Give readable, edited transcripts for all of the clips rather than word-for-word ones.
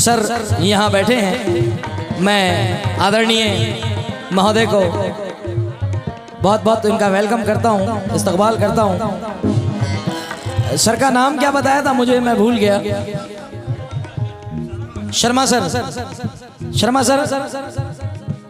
Sir यहाँ बैठे हैं, मैं आदरणीय महोदय को बहुत बहुत इनका वेलकम करता हूँ, इस्तकबाल करता हूँ। सर का नाम क्या बताया था मुझे, मैं भूल गया। Sharma sir, Sharma sir.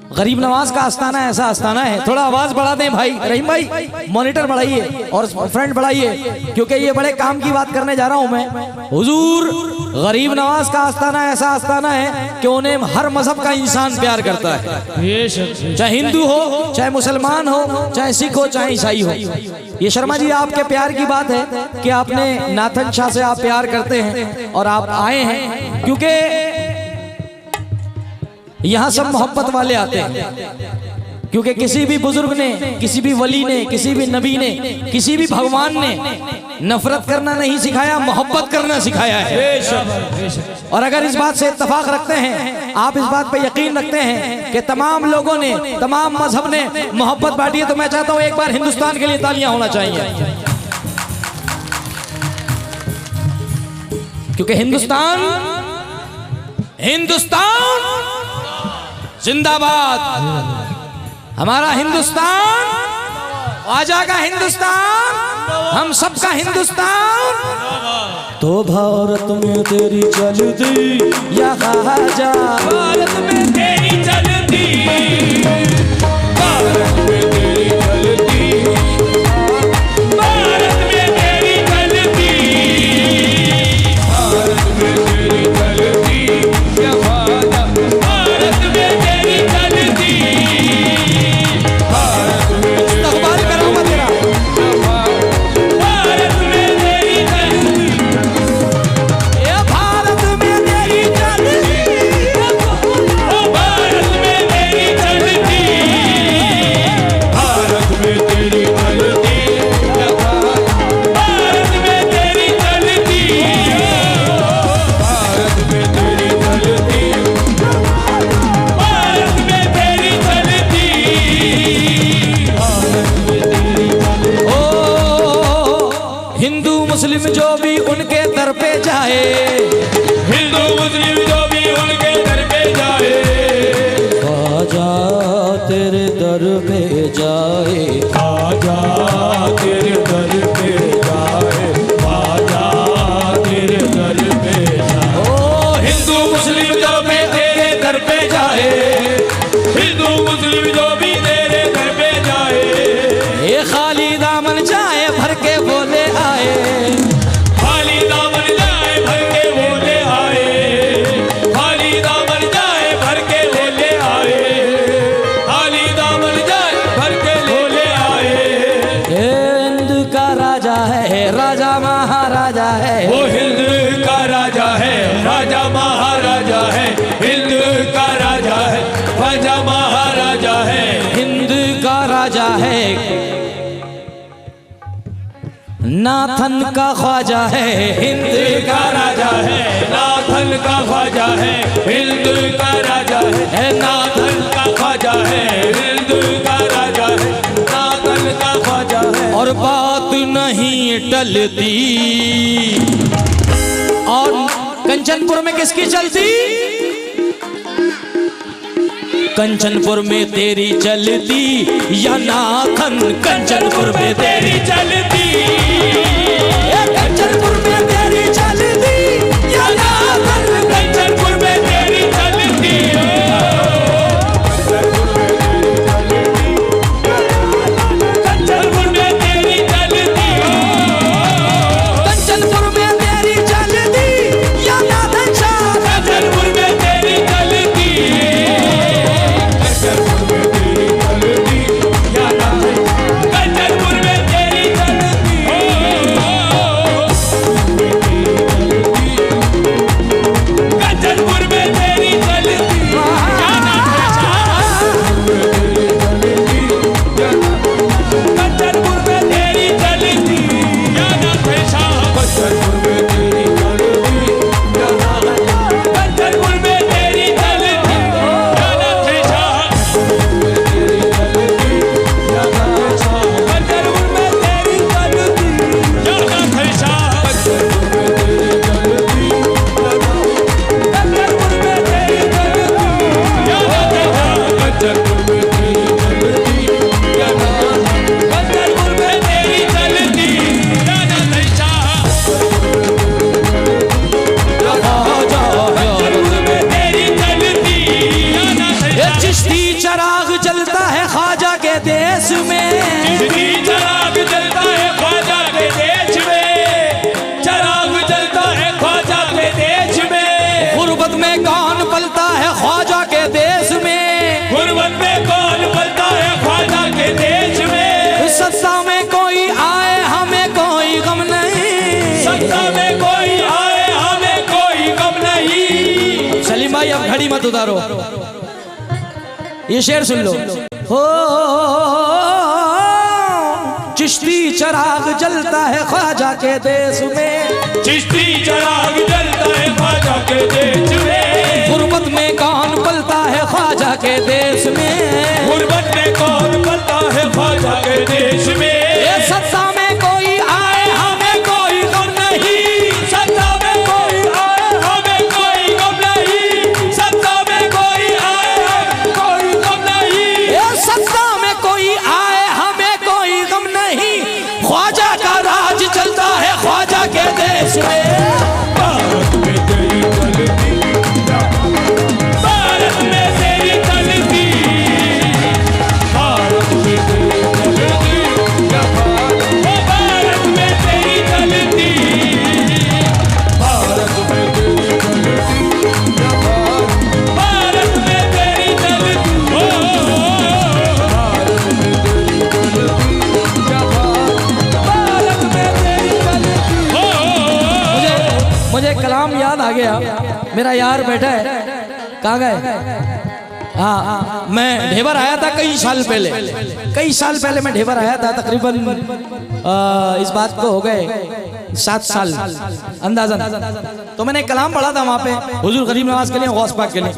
गरीब नवाज का आस्थाना ऐसा आस्थाना है, थोड़ा आवाज बढ़ा दें भाई, रहीम भाई मॉनिटर बढ़ाइए और फ्रंट बढ़ाइए, क्योंकि ये बड़े काम की बात करने जा रहा हूं मैं। हुजूर गरीब नवाज का आस्थाना ऐसा आस्थाना है कि उन्हें हर मजहब का इंसान प्यार करता है, चाहे हिंदू हो, चाहे मुसलमान हो, चाहे सिख हो, चाहे ईसाई हो। ये शर्मा जी आपके प्यार की बात है कि आपने नाथन शाह से आप प्यार करते हैं और आप आए हैं, क्योंकि यहाँ सब मोहब्बत वाले आते हैं। क्योंकि किसी भी बुजुर्ग ने, किसी भी वली ने, किसी भी नबी ने, किसी भी भगवान ने नफरत करना नहीं सिखाया, मोहब्बत करना सिखाया है। और अगर इस बात से इत्तेफाक रखते हैं, आप इस बात पे यकीन रखते हैं कि तमाम लोगों ने, तमाम मजहब ने मोहब्बत बांटी है, तो मैं चाहता हूं एक बार हिंदुस्तान के लिए तालियां होना चाहिए, क्योंकि हिंदुस्तान जिंदाबाद, हमारा हिंदुस्तान, आजा का हिंदुस्तान, हम सबका हिंदुस्तान। तो भारत में तेरी चलती या आजा, भारत में तेरी चलती, भारत में तेरी चलती, भारत में तेरी चलती, भारत में तेरी चलती या आजा, भारत में तेरी चलती, भारत में इस्तकबाल करूंगा तेरा, भारत में तेरी चलती, ये भारत में तेरी चलती, भारत में तेरी चलती, भारत में तेरी चलती, भारत में तेरी चलती, भारत में तेरी चलती, भारत में तेरी चलती, ओ हिंदू मुस्लिम जो भी उनके दर पे जाए, हिंदू मुस्लिम जो भी उनके दर पे जाए, आजा तेरे दर पे जाए, आजा तेरे दर पे जाए, आजा तेरे दर पे जाए। ओ हिंदू मुस्लिम जो भी तेरे दर पे जाए, हिंदू मुस्लिम जो भी तेरे दर पे जाए, ये खाली दामन जाए भर के बोले आए, खाली दामन जाए भर के बोले आए, खाली दामन जाए भर के बोले आए, खाली दामन जाए भर के बोले आए। हिंद का राजा है, राजा महाराजा है, वो हिंद का राजा है, राजा महाराजा है, हिंद का राजा है, राजा महाराजा है, हिंद का राजा है, नाथन का ख्वाजा है, हिंद का राजा है, नाथन का ख्वाजा है, हिंद का राजा है, नाथन का ख्वाजा है, हिंद का राजा है, नाथन का ख्वाजा है। और बात नहीं टलती, और कंचनपुर में किसकी चलती, कंचनपुर में तेरी चलती या नाथन, कंचनपुर में तेरी चलती, कंचनपुर में तेरी चलती या नाथन, कंचनपुर में तेरी चलती, कंचनपुर में तेरी चलती, कंचनपुर में तेरी चलती या नाथन शाह, कंचनपुर में तेरी चलती, कंचनपुर में तेरी चलती या नाथन, कंचनपुर में तेरी चलती, अब घड़ी मत उतारो, ये शेर सुन लो। हो चिश्ती चराग जलता है ख्वाजा के देश में, चिश्ती चराग जलता है ख्वाजा के देश में, गुर्बत में कौन पलता है ख्वाजा के देश में, गुर्बत में कौन पलता है ख्वाजा के देश में। ये सत्ता में कोई आए हमें कोई गम नहीं, सत्ता में कोई आए हमें कोई गम नहीं, सत्ता में कोई आए हमें कोई गम नहीं, ये सत्ता में कोई आए हमें कोई गम नहीं, ख्वाजा का राज चलता है ख्वाजा के देश में। भारत में तेरी चलती, भारत में तेरी चलती, भारत में तेरी चलती, भारत में तेरी चलती, भारत में तेरी चलती, भारत में तेरी चलती, भारत में तेरी चलती, भारत में तेरी चलती। मुझे कलाम याद आ गया, मेरा यार बैठा है, कहाँ गए? हाँ, मैं ढेबर आया था कई साल पहले मैं ढेबर आया था, तकरीबन इस बात को हो गए 7 साल अंदाजन। तो मैंने कलाम पढ़ा था वहाँ पे हुजूर गरीब नवाज के लिए, गौस पाक के लिए।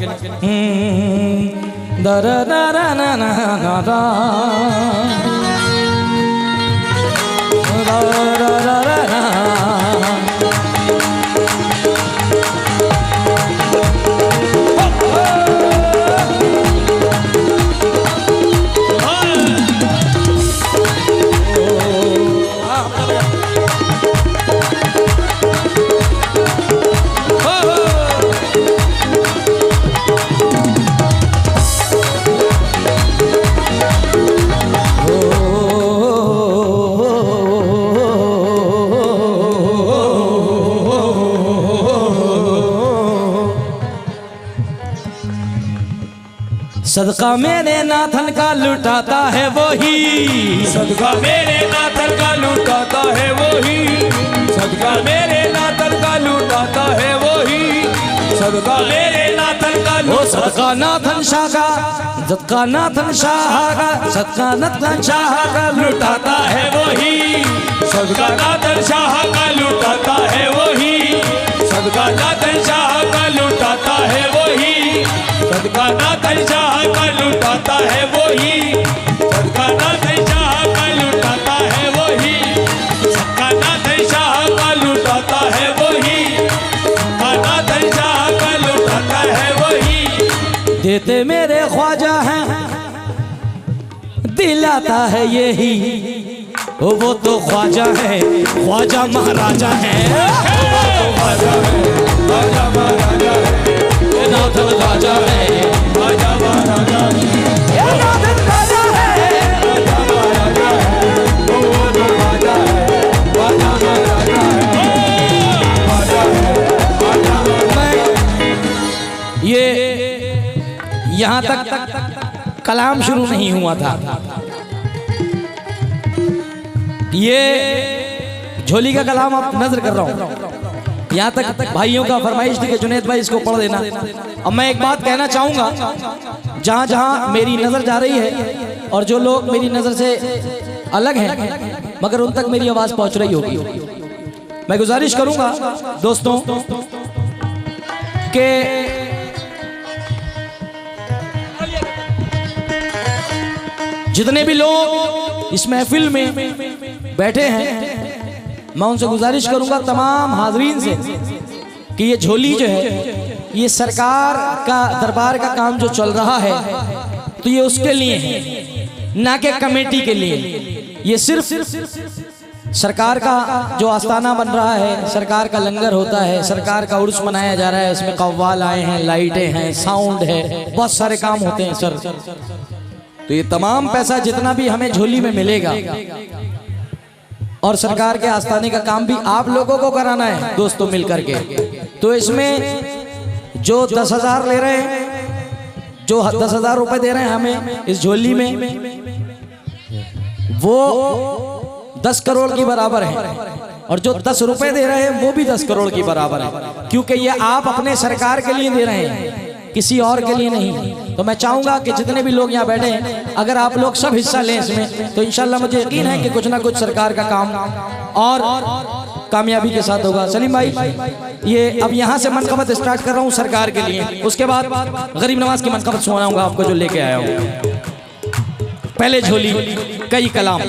सदका मेरे नाथन का लुटाता है वही, सदका मेरे नाथन का लुटाता है वही, सदका मेरे नाथन का लुटाता है वही, सदका मेरे नाथन का सदका नाथन शाह का, सदका नाथन शाह का, सदका नाथन शाह का लुटाता है वही, सदका नाथन शाह का लुटाता है वही, सदका नाथन शाह का लुटाता है वही, सदका नाथन शाह का लुटाता है वही, सदका नाथन शाह का लुटाता है वही, सदका नाथन शाह का लुटाता है वही, सदका नाथन शाह का लुटाता है वही। देते मेरे ख्वाजा हैं, दिलाता है यही, वो तो ख्वाजा है, ख्वाजा महाराजा है, वो तो ख्वाजा है, ख्वाजा महाराजा है, नाथन राजा है, ख्वाजा महाराजा है, नाथन राजा है, ख्वाजा महाराजा है, वो तो ख्वाजा है, ख्वाजा महाराजा है, ख्वाजा है, ख्वाजा महाराजा। ये यहाँ तक कलाम शुरू नहीं हुआ था, ये झोली का कलाम आप नजर कर रहा हूँ, यहाँ तक भाइयों का फरमाइश थी कि जुनैद भाई इसको पढ़ देना। अब मैं एक बात कहना चाहूँगा, जहाँ जहाँ मेरी नज़र जा रही है और जो लोग मेरी नज़र से अलग हैं मगर उन तक मेरी आवाज़ पहुँच रही होगी, मैं गुजारिश करूँगा दोस्तों कि जितने भी लोग इस महफिल में बैठे हैं मैं उनसे गुजारिश करूंगा तमाम हाजरीन से कि ये झोली जो है ये सरकार का दरबार का काम जो चल रहा है तो ये उसके लिए है, ना कि कमेटी के लिए। ये सिर्फ सरकार का जो आस्थाना बन रहा है, सरकार का लंगर होता है, सरकार का उर्स मनाया जा रहा है, इसमें कव्वाल आए हैं, लाइटें हैं, साउंड है, बहुत सारे काम होते हैं सर। तो ये तमाम पैसा जितना भी हमें झोली में मिलेगा और सरकार के आस्थाने का काम भी आप लोगों को कराना है दोस्तों मिल करके। तो इसमें जो 10,000 ले रहे हैं, जो 10,000 रुपए दे रहे हैं हमें इस झोली में, वो 10 करोड़ की बराबर है, और जो 10 रुपए दे रहे हैं वो भी 10 करोड़ की बराबर है, क्योंकि ये आप अपने सरकार के लिए दे रहे हैं। किसी और के लिए नहीं। तो मैं चाहूंगा कि जितने भी लोग यहाँ बैठे हैं, अगर आप लोग सब हिस्सा लें इसमें, तो इंशाल्लाह मुझे यकीन है कि कुछ ना कुछ सरकार का काम और कामयाबी के साथ होगा। सलीम भाई, ये अब यहाँ से मनकबत स्टार्ट कर रहा हूँ सरकार के लिए, उसके बाद गरीब नवाज की मनकबत सुनाऊंगा आपको जो लेके आया हूँ। पहले झोली कई कलाम।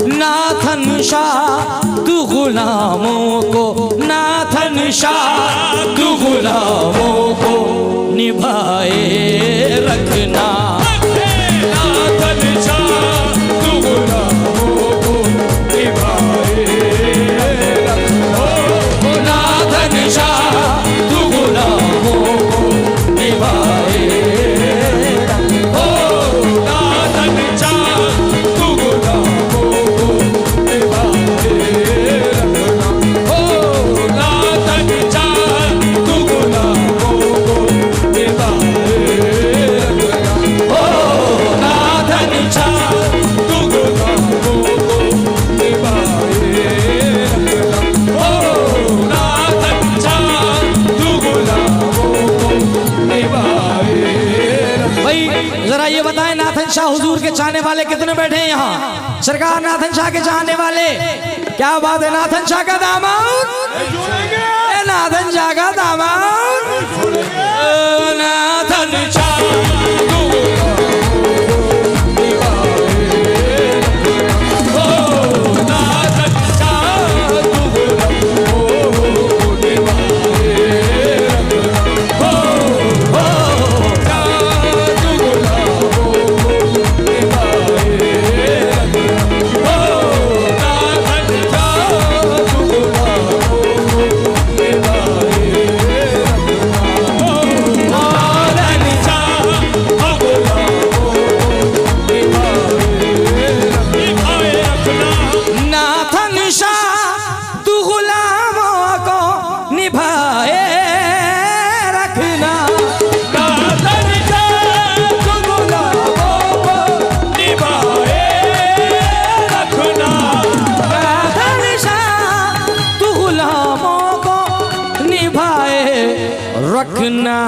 नाथन शाह तू गुलामों को, नाथन शाह तू गुलामों को निभाए रखना। नाथन शाह तू गुलामों को निभाए रखना। नाथन शाह तू गुलामों को निभाए रखना। नाथन शाह तू गुलामों को निभाए रखना। नाथन शाह तू गुलामों को निभाए रखना। नाथन शाह तू गुलामों को निभाए रखना। नाथन शाह तू गुलामों को निभाए रखना। भाई जरा ये बताएं, नाथन शाह हुजूर के चाहने वाले कितने बैठे हैं यहाँ? सरकार नाथन शाह के चाहने वाले, क्या बात है? नाथन शाह का दामाद, नाथन शाह का दामाद, नाथन शाह तू नाथन शाह तू गुलामों को निभाए रखना। तू गुलामों को निभाए रखना। नाथन शाह तू गुलामों को निभाए रखना। नाथन शाह तू गुलामों को निभाए रखना। नाथन शाह तू गुलामों को निभाए रखना। नाथन शाह तू गुलामों को निभाए रखना। नाथन शाह तू गुलामों को निभाए रखना।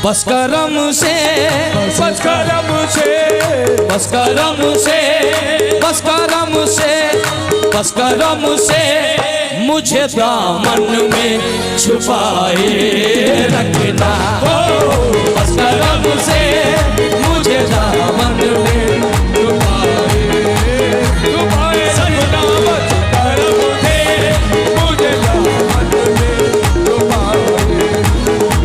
बस करम से, बस करम से, बस करम से, बस करम से, बस करम से मुझे दामन में छुपाए रखना। बस करम से मुझे दामन में छुपाए छुपाए रखना। बस करम से मुझे दामन में छुपाए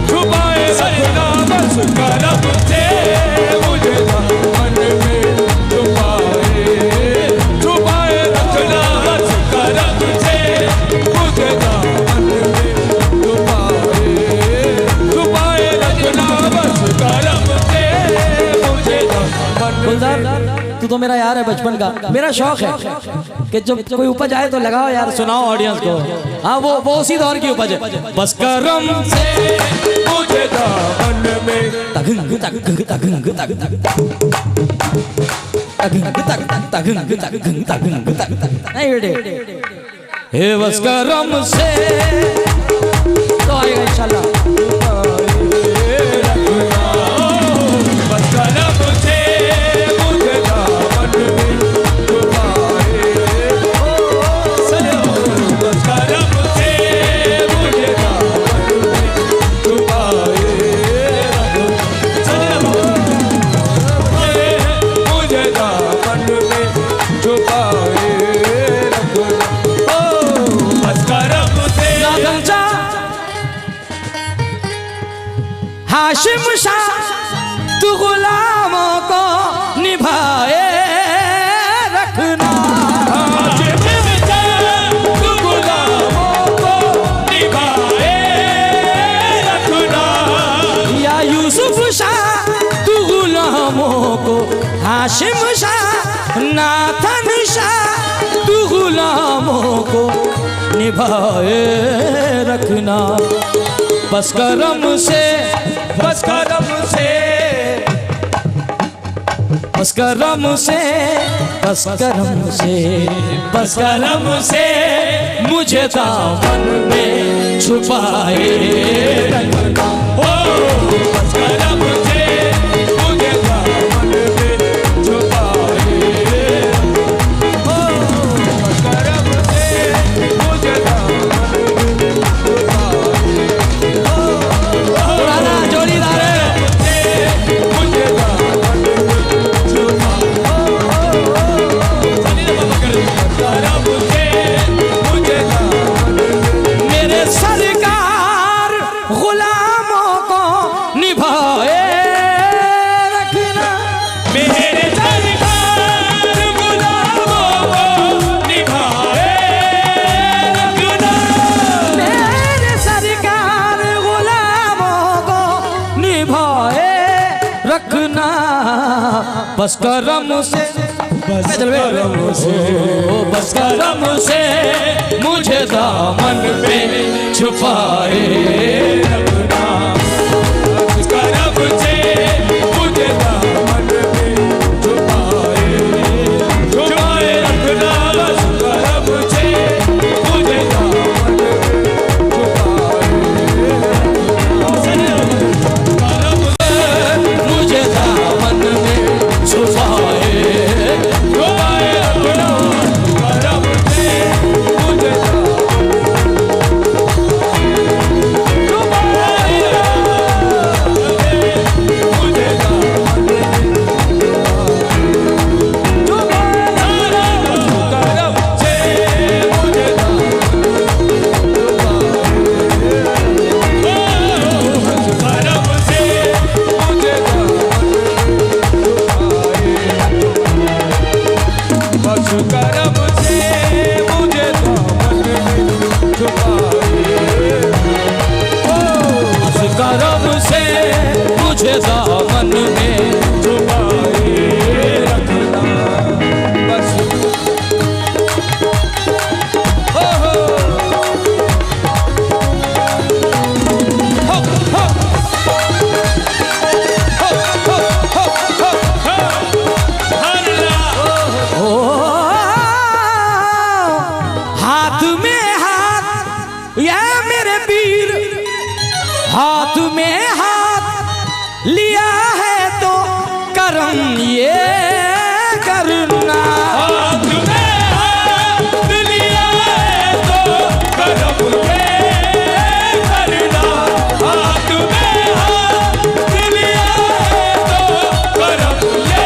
छुपाए रखना। बस करम से मुझे दामन में छुपाए छुपाए रखना। बस करम से मुझे दामन में छुपाए छुपाए रखना। बस करम से मुझे दामन में। गुलजार, तू तो मेरा यार है बचपन का। मेरा शौक है कि जब कोई उपज आए तो लगाओ यार, सुनाओ ऑडियंस को। हाँ, वो उसी दौर की उपज है। बस करम से मुझे दामन में तगंग तगंग तगंग तगंग तगंग तगंग तगंग तगंग तगंग। नहीं बेटे, हे बस करम से तो आएगा इंशाल्लाह। बस करम से मुझे दामन में छुपाए। बस करम से मुझे दामन में छुपाए। मुझे दामन में छुपाए रखना। बस करम से नाथन शाह हाशिम शाह तू गुलामों को निभाए रखना। हाशिम शाह तू हाशिम शाह नाथन शाह तू गुलामों को निभाए रखना। बस करम से बस करम से बस करम से बस करम से बस करम से मुझे दामन में छुपाए रखना। बस करम से मुझे दामन में छुपाए। बस करम से मुझे दामन में छुपाए। पुराना जोड़ीदार है। मुझे दामन में छुपाए। करम से मुझे दामन में मेरे सरकार गुलामों को निभाए रखना। मेरे सरकार गुलामों को निभाए रखना। मेरे सरकार गुलामों को निभाए रखना। बस करम से बस करम से बस करम से मुझे दामन पे छुपाए रखना। बस करम से मुझे दामन में छुपाए छुपाए रखना। बस करम से मुझे दामन में छुपाए। मुझे दामन में छुपाए। छुपाए रखना। करम से मुझे करम से मुझे दामन में छुपाए। बस करम से मुझे दामन में छुपाए रखना। बस हो हो ओ हाथ में हाथ या मेरे वीर हाथ में हाथ लिया है तो करम ये करना। हाथ में हाथ लिया है तो करम ये करना। हाथ में हाथ लिया है तो करम ये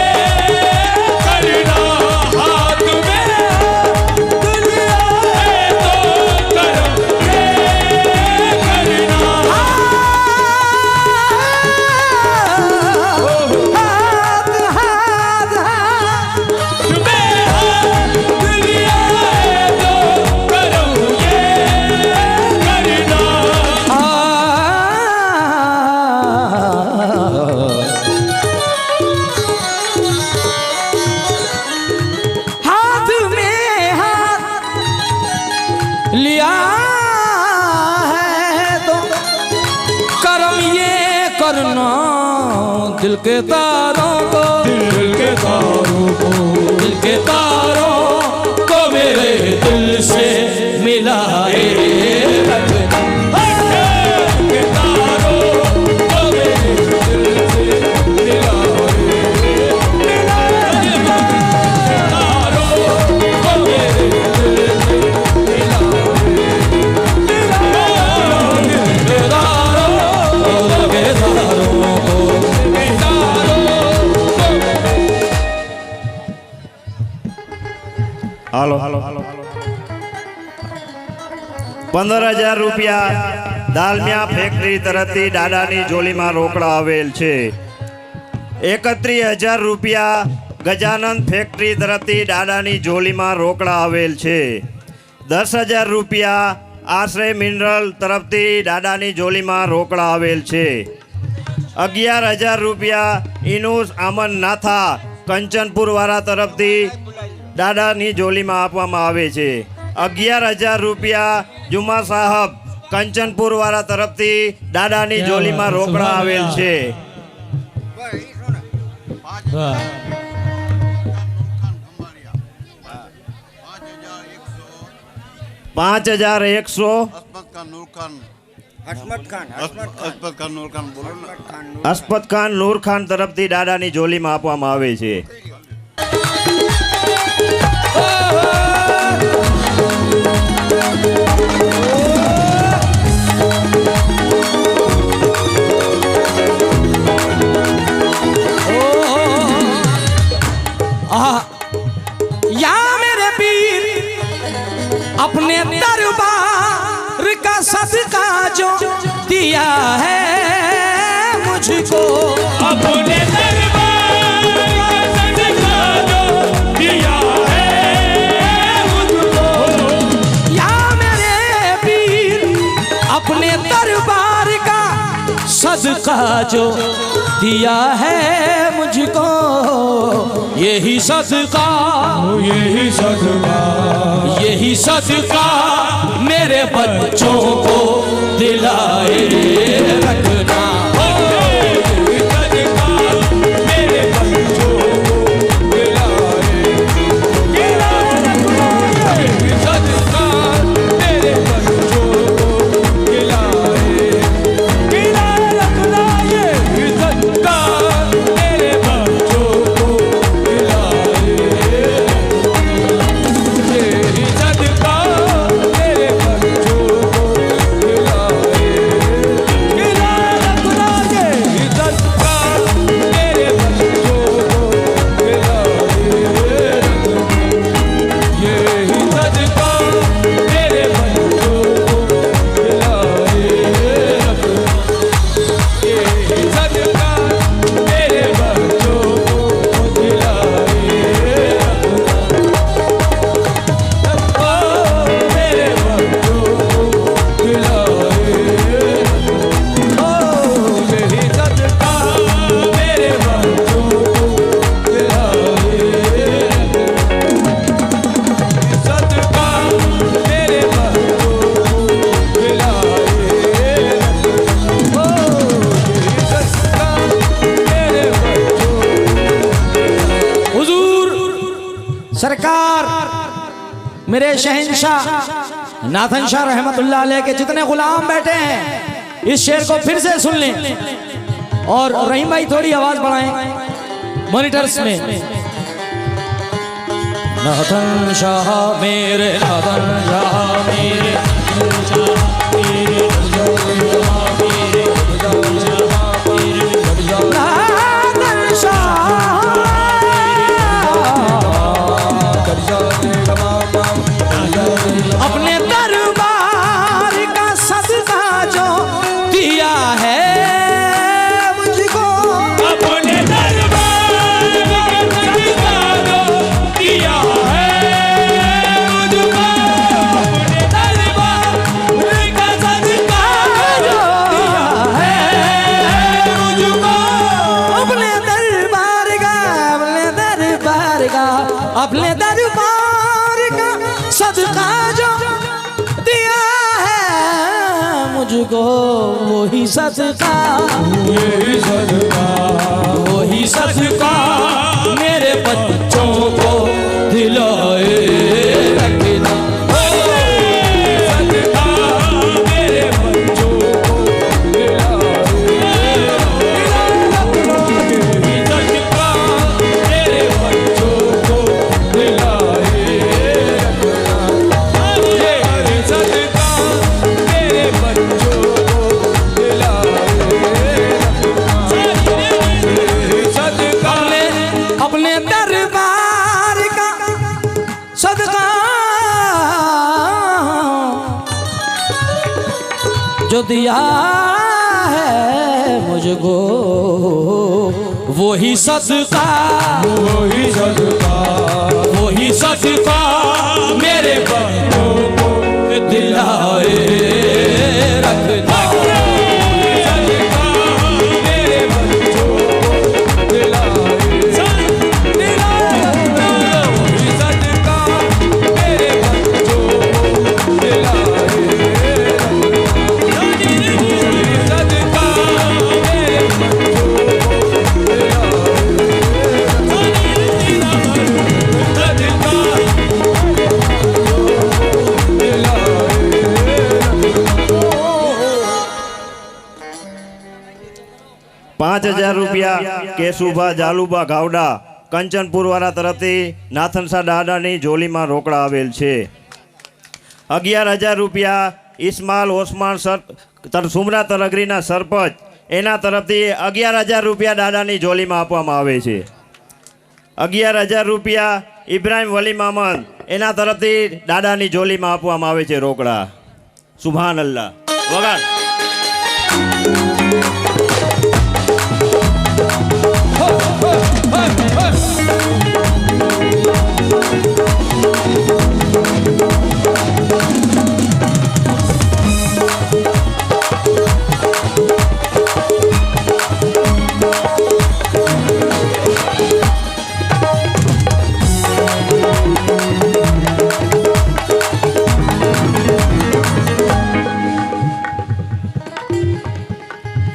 करना। हाथ में हाथ लिया है तो करम ये करना। हाथ में हाथ लिया है तो करम ये करना। दिल के तारों को दिल के तारों को दिल के तारों को मेरे दिल से मिलाए रखना। दिल के तारों को मेरे दिल से હાલો 15,000 રૂપિયા દાલમિયા ફેક્ટરી તરફથી દાદાની જોલીમાં રોકડા આવેલ છે. 31,000 રૂપિયા ગજાનંદ ફેક્ટરી તરફથી દાદાની જોલીમાં રોકડા આવેલ છે. 10,000 રૂપિયા આશ્રય મિનરલ તરફથી દાદાની જોલીમાં રોકડા આવેલ છે. 11,000 રૂપિયા ઇનુસ આમન નાથા કંચનપુર વાળા તરફથી દાદાની જોલીમાં આપવામાં આવે છે. 11,000 રૂપિયા જુમા સાહેબ કંચનપુર વાળા તરફથી દાદાની જોલીમાં રોકડા આવેલ છે. વાહ. 5,100 અસ્પત ખાન નૂર ખાન તરફથી દાદાની જોલીમાં આપવામાં આવે છે. या मेरे पीर अपने दरबार का सदका जो दिया है मुझको, अपने दरबार का सदका जो दिया है मुझको, या मेरे पीर अपने दरबार का सदका जो दिया है मुझको, यही सदका यही सदका मेरे बच्चों को दिलाए रखना. मेरे बच्चों को दिलाए सदका, मेरे बच्चों को दिलाए रखना. ये सदका मेरे बच्चों को दिलाए, ये सदका मेरे बच्चों को दिलाए रखना. ये सदका मेरे बच्चों को दिलाए, ये सदका मेरे बच्चों को दिलाए, ये सदका मेरे बच्चों को दिलाए, मेरे बच्चों को दिलाए, यही सदका मेरे बच्चों को दिलाए, सदका मेरे बच्चों को दिलाए, सदका मेरे बच्चों. हुजूर सरकार मेरे शहंशाह नाथन शाह रहमतुल्लाह अलैह के जितने गुलाम बैठे हैं, इस शेर को फिर से सुन लें. और रहीम भाई थोड़ी आवाज बढ़ाएं मॉनिटर्स में. नाथन शाह मेरे नाथन शाह मेरे नाथन शाह अपने दरबार का सदका जो दिया है मुझको, अपने दरबार का सदका जो दिया है मुझको, अपने दरबार का सदका जो दिया है मुझको, अपने दरबार का अपने दरबार का सदका जो दिया है मुझको, वही सदका वही सदका मेरे बच्चों को दिलाए रखना. सदका मेरे बच्चों को दिलाए, सदका मेरे बच्चों को दिलाए, सदका मेरे बच्चों को दिलाए, सदका अपने दरबार का सदका जो दिया है मुझको, वही सदका वही सदका मेरे बच्चों को दिलाए रखना. सदका मेरे बच्चों को दिलाए, 5000 રૂપિયા કેશુભા જાલુબા ગાવડા કંચનપુર વાળા તરફથી નાથનસા દાદાની જોલીમાં રોકડા આવેલ છે. 11000 રૂપિયા ઇસ્માલ ઓસમાન સુમરા તરગરીના સરપંચ એના તરફથી 11000 રૂપિયા દાદાની જોલીમાં આપવામાં આવે છે. 11000 રૂપિયા ઇબ્રાહિમ વલી મામદ એના તરફથી દાદાની જોલીમાં આપવામાં આવે છે રોકડા. સુભાન અલ્લાહ. વગાડ.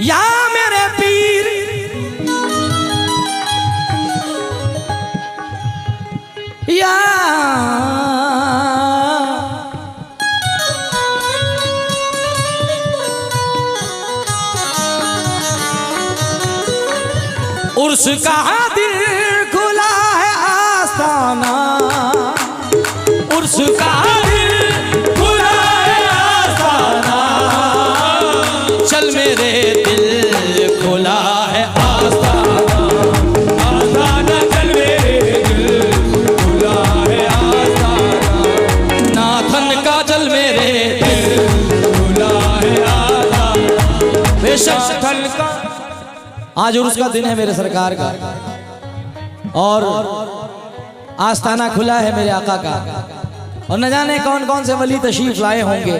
या मेरे पीर या उर्स का दिल खुला है आस्ताना, उर्स का दिल खुला है आस्ताना, चल मेरे दिल खुला है आस्ताना, आस्ताना चल मेरे दिल खुला है आस्ताना, नाथन का चल मेरे दिल खुला है आस्ताना, बेशक थल का। आज उर्स का दिन है मेरे सरकार का और आस्ताना खुला है मेरे आका का, और न जाने कौन कौन से वली तशरीफ लाए होंगे,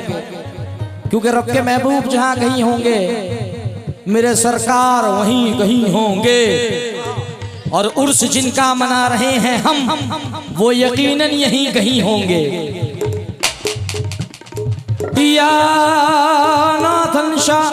क्योंकि रब के महबूब जहाँ कहीं होंगे मेरे सरकार वहीं कहीं होंगे, और उर्स जिनका मना रहे हैं हम वो यकीनन यहीं कहीं होंगे। या नाथन शाह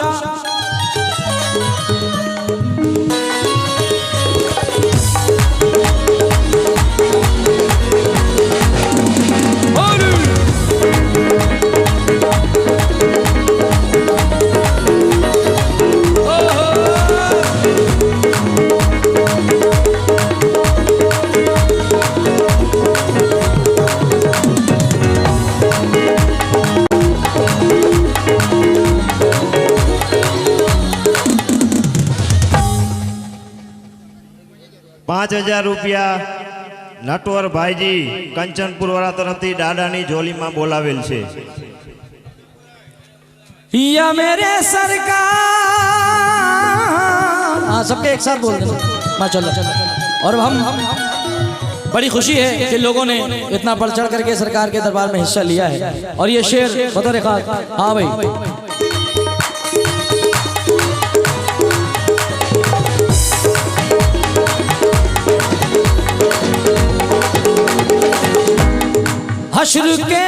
₹5000 નટવર ભાઈજી કંચનપુર વાળા તરફથી દાદાની જોલીમાં બોલાવેલ છે. या मेरे सरकार, हाँ सबके एक साथ बोल देना माशाल्लाह। और हम बड़ी खुशी है कि लोगों ने इतना बढ़ चढ़ करके सरकार के दरबार में हिस्सा लिया है, और ये शेर बतौर खास। हाँ भाई हश्र के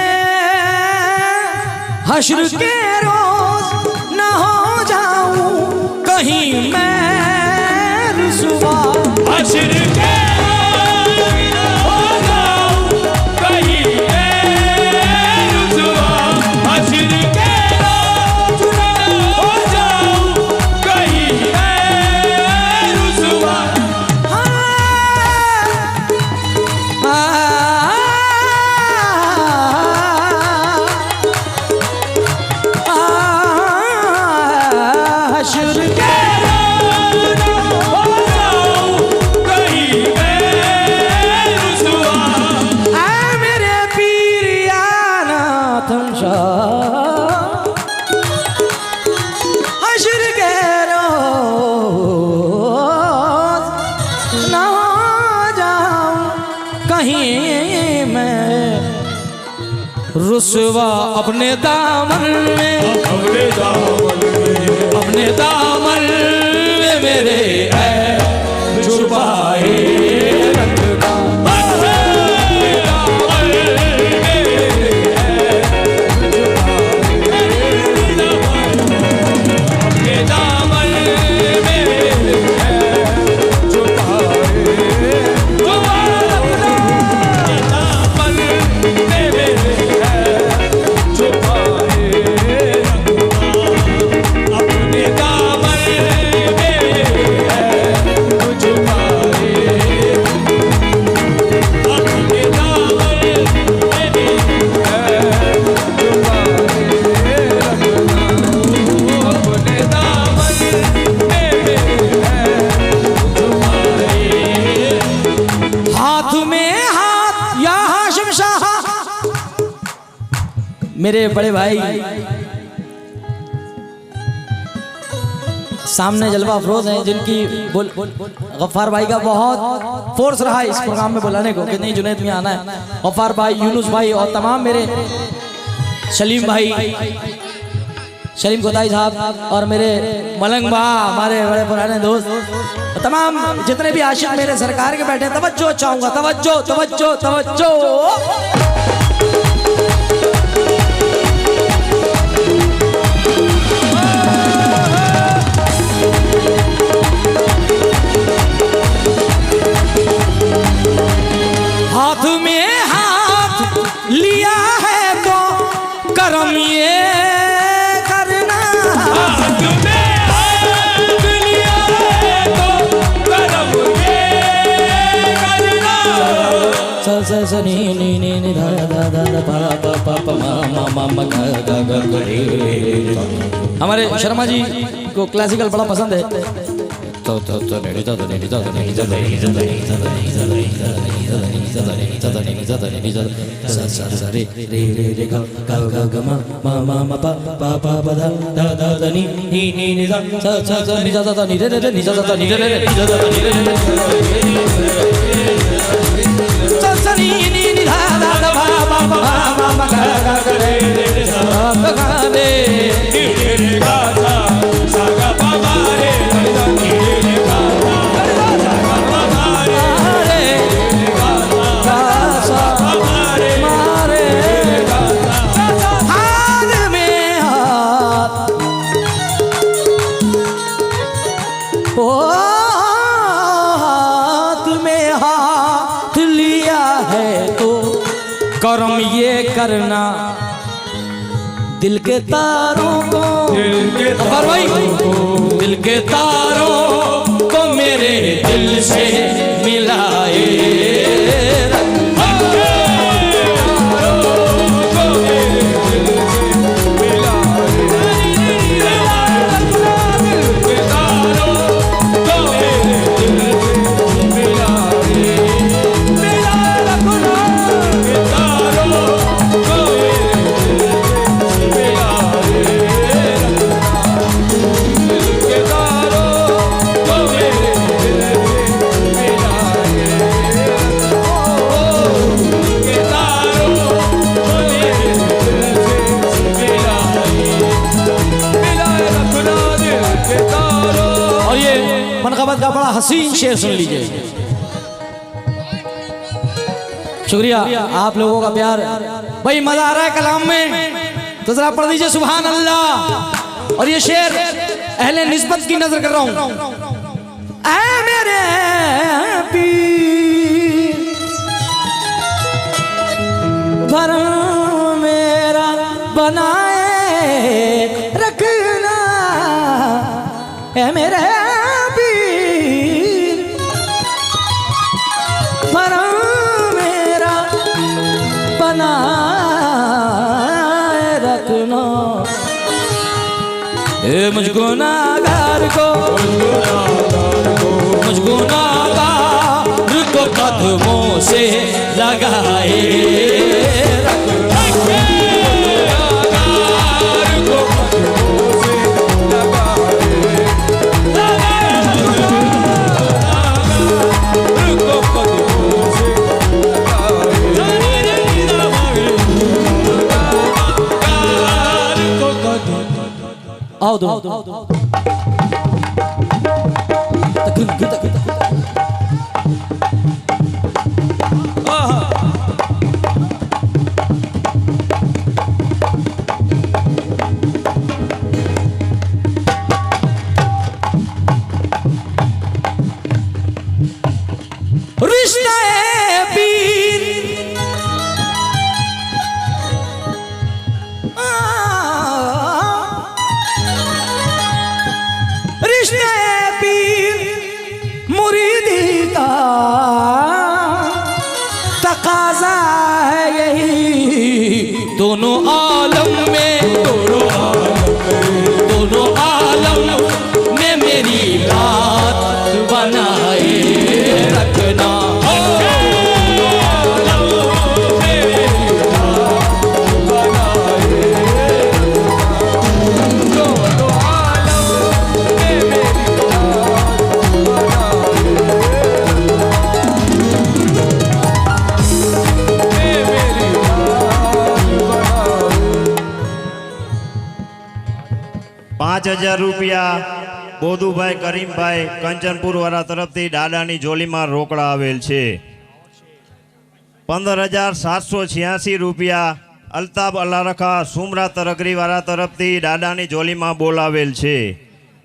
रोज न हो जाऊं कहीं मैं रुसवा, हश्र के रोज न हो जाऊं कहीं मैं रुसवा, हश्र के रोज न हो जाऊं कहीं मैं रुसवा। रुसवा अपने दामन में, अपने दामन में मेरे है छुपाए रंग का, अपने दामन में है हाथ में हाथ या हाशिम शाह। मेरे बड़े भाई सामने जलवा अफरोज हैं, जिनकी गफ्फार भाई का बहुत फोर्स रहा है इस प्रोग्राम में बुलाने को कि नहीं जुनैद में आना है। गफ्फार भाई, यूनुस भाई और तमाम मेरे सलीम भाई, सलीम कोताई साहब और मेरे मलंग बा, हमारे बड़े पुराने दोस्त, तमाम जितने भी आशिक मेरे सरकार के बैठे, तवज्जो चाहूंगा, तवज्जो तवज्जो तवज्जो। हाथ में हाथ लिया है तो करम ये करना, हाथ में हाथ लिया है तो करम ये करना। स स स नी नी नी नी धा धा धा धा पा पा पा पा मा मा मा मा गा गा गा गा रे। हमारे शर्मा जी को क्लासिकल बड़ा पसंद है। तो नहीं तो नहीं तो नहीं तो नहीं तो नहीं तो नहीं तो नहीं तो नहीं तो नहीं तो नहीं तो नहीं तो नहीं तो सा सा सा रे रे रे रे गा गा गा गा मा मा मा मा पा पा पा पा धा धा धा धा नी नी नी नी सा सा सा सा नी सा सा नी रे रे रे नी सा सा नी रे रे रे नी सा सा नी रे रे सा सा नी नी नी धा धा धा पा पा पा मा मा गा गा गा रे रे सा गा रे नी रे गा सा सा गा पा गा रे नी रे गा सा सा गा पा गा रे नी गा सा सा पा गा रे मारे गा सा। हाथ में हाथ ओ हाथ में हाथ लिया है तो कर्म ये करना, दिल के तारों को गफ्फार भाई, दिल के तारों को मेरे दिल से मिलाए मनक़बत का बड़ा हसीन शेर सुन लीजिए। शुक्रिया आप लोगों का प्यार भाई, मजा आ रहा है कलाम में तो जरा पढ़ दीजिए सुभान अल्लाह। और ये शेर अहले निस्बत की नजर कर रहा हूं। ऐ मेरे पीर भर मेरा बनाए रखना, ऐ मेरे रखना, मुझको नागार को मुझको नागार को कदमों से लगाए आओ दो रिश्ता है पीर तकाजा है यही दोनों आलम में, दोनों आलम में मेरी बात बनाए रखना। 5000 રૂપિયા બોધુભાઈ કરીમભાઈ કંચનપુર વાળા તરફથી દાદાની જોલીમાં રોકડા આવેલ છે. 15786 રૂપિયા અલ્તાબ અલારખા સુમરા તરગરી વાળા તરફથી દાદાની જોલીમાં બોલાવેલ છે.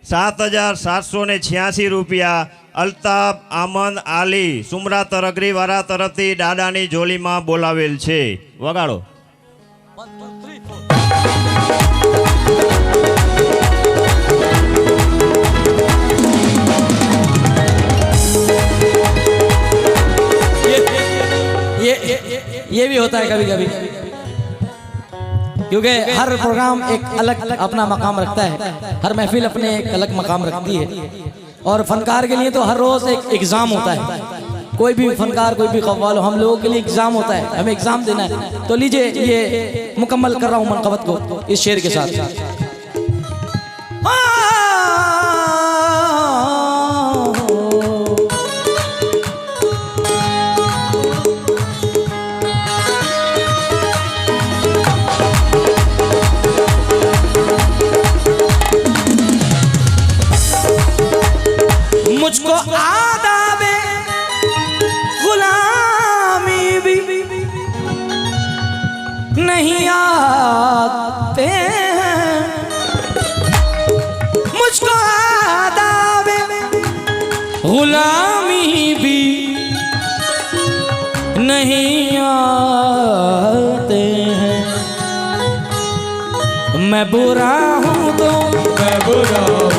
7786 રૂપિયા અલ્તાબ આમંદ આલી સુમરા તરગરી વાળા તરફથી દાદાની જોલીમાં બોલાવેલ છે. વગાડો. ये भी होता है कभी कभी, क्योंकि हर प्रोग्राम एक अलग अपना मकाम रखता है, हर महफिल अपने एक अलग मकाम रखती है. और फनकार के लिए तो हर रोज एक एग्जाम होता है. कोई भी फनकार, कोई भी कव्वाल, हम लोगों के लिए एग्जाम होता है, हमें एग्जाम देना है. तो लीजिए ये मुकम्मल कर रहा हूँ मनकबत को इस शेर के साथ. मुझको आदाबे गुलामी भी नहीं आते हैं. मुझको आदाबे गुलामी भी नहीं आते हैं. मैं बुरा हूँ तो मैं बुरा हूँ,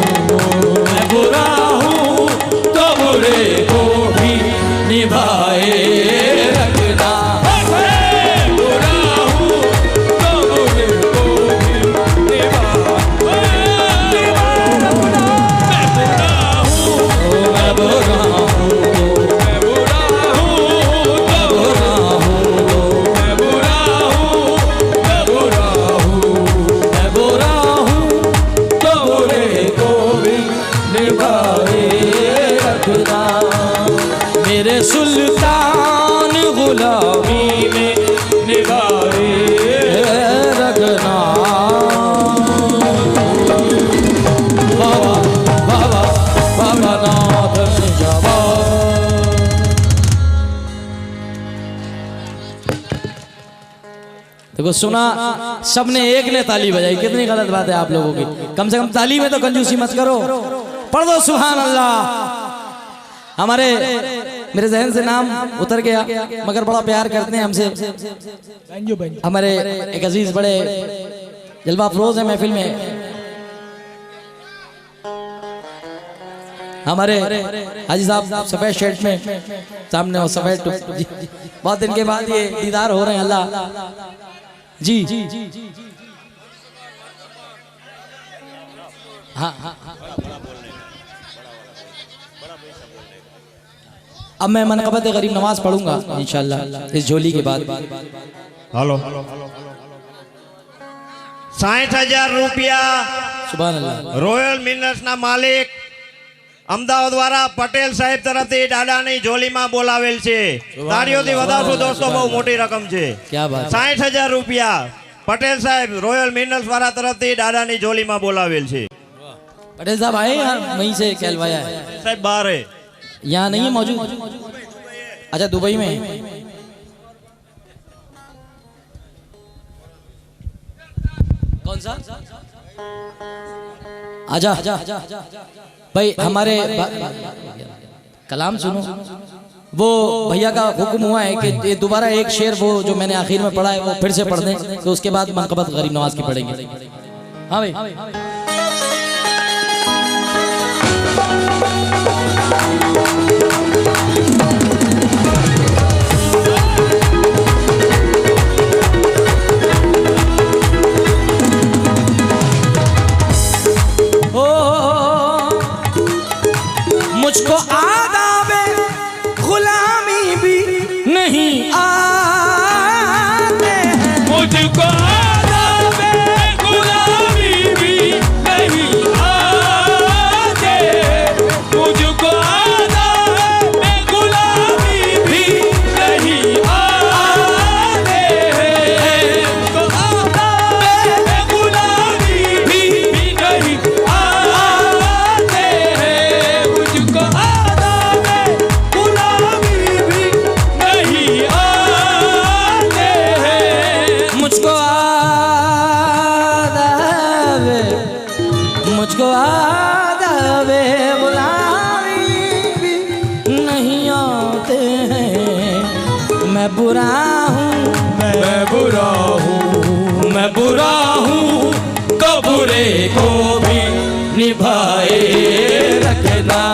मैं बुरा हूँ तो बुरे को भी निभाए रखना. मैं बुरा हूँ तो बुरे को भी निभाए रखना. मैं बुरा हूँ, मैं बुरा हूँ तो बुरा हूँ, मैं बुरा हूँ, मैं बुरा हूँ, मैं बुरा हूँ तो बुरे को भी निभाए रखना. मेरे सुल्तान गुलामी में निभाए रखना. बाबा बाबा बाबा नाथ जवान. देखो सुना सबने, एक ने ताली बजाई. कितनी गलत बात है आप लोगों की. कम से कम ताली में तो कंजूसी मत करो. पढ़ दो सुभान अल्लाह. हमारे मेरे जहन से नाम उतर गया, मगर बड़ा प्यार करते हैं हमसे. हमारे एक अजीज बड़े जलवा अफरोज है महफिल में. हमारे हाजी साहब सफेद शर्ट में सामने और सफेद टोपी. बहुत दिन के बाद ये दीदार हो रहे हैं. अल्लाह जी. हाँ हाँ हाँ. अब मैं मनकबत गरीब नवाज पढ़ूंगा इंशाल्लाह इस झोली के बाद. હાલો. 60,000 રૂપિયા सुभान अल्लाह. રોયલ મિનર્સના માલિક અમદાવાદ વાળા પટેલ સાહેબ તરફથી દાદાની જોલીમાં બોલાવેલ છે. તાળીઓથી વધાવશું દોસ્તો, બહુ મોટી રકમ છે. क्या बात. 60,000 રૂપિયા પટેલ સાહેબ રોયલ મિનર્સ વાળા તરફથી દાદાની જોલીમાં બોલાવેલ છે. पटेल साहब आए यहाँ वहीं से कहलवाया है. સાહેબ બહાર હે. यहाँ नहीं है मौजूद. अच्छा दुबई में. कौन सा? आजा भाई. हमारे कलाम सुनो. वो भैया का हुक्म हुआ है कि ये दोबारा एक शेर वो जो मैंने आखिर में पढ़ा है वो फिर से पढ़ दें, तो उसके बाद मनकबत गरीब नवाज की पढ़ेंगे. हाँ भाई. मुझको आदाबे गुलामी भी नहीं आते हैं. मुझको आदाबे गुलामी भी मैं बुरा हूँ, मैं बुरा हूँ, मैं बुरा हूँ, तो बुरे को भी निभाए रखना।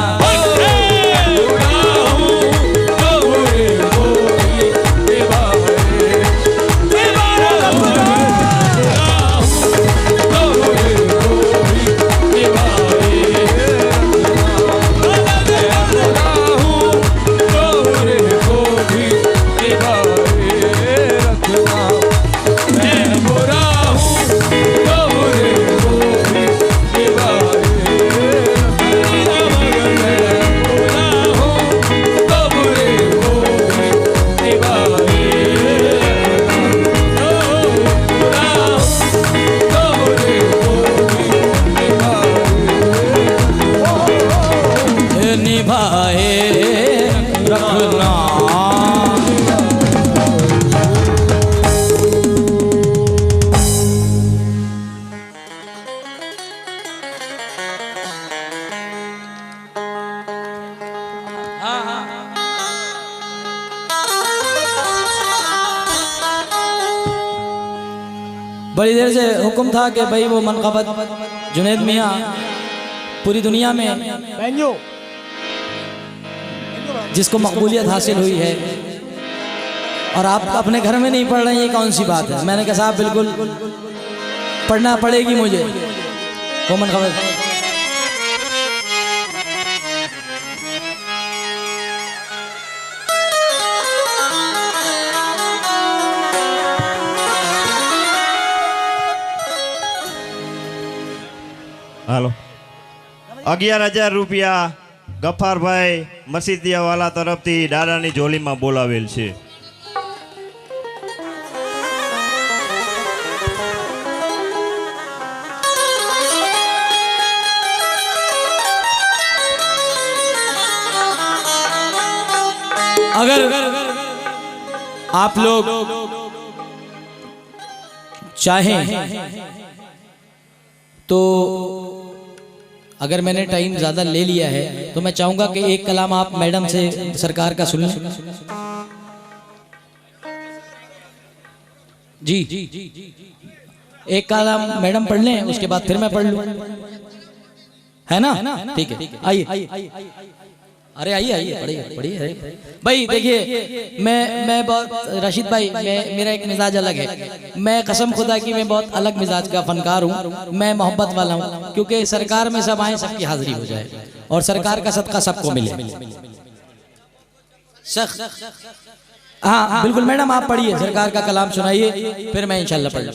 निभाए रखना। बड़ी देर से हुक्म था कि भाई वो मनक़बत जुनैद मियाँ पूरी दुनिया में जिसको मकबूलियत हासिल हुई है और आप अपने घर में नहीं पढ़ रहे हैं, ये कौन सी बात है। मैंने कहा साहब बिल्कुल पढ़ना पड़ेगी मुझे वो मनक़बत। હાલો 11,000 રૂપિયા ગફારભાઈ મસીદિયાવાલા તરફથી દાદાની ઝોલીમાં બોલાવેલ છે। अगर आप लोग चाहें तो अगर मैंने टाइम ज़्यादा ले लिया है तो मैं चाहूँगा कि एक कलाम आप मैडम से सरकार का सुन लें। जी एक कलाम मैडम पढ़ लें, उसके बाद फिर मैं पढ़ लूँ, है ना? ठीक है, आइए। अरे आइए पढ़िए पढ़िए भाई। देखिए मैं बहुत राशिद भाई, मेरा एक मिजाज अलग है। मैं कसम खुदा की मैं बहुत अलग मिजाज का फनकार हूँ। मैं मोहब्बत वाला हूँ, क्योंकि सरकार में सब आए, सबकी हाजिरी हो जाए और सरकार का सदका सबको मिले। हाँ बिल्कुल मैडम, आप पढ़िए, सरकार का कलाम सुनाइए, फिर मैं इंशाल्लाह पढ़ लूँ।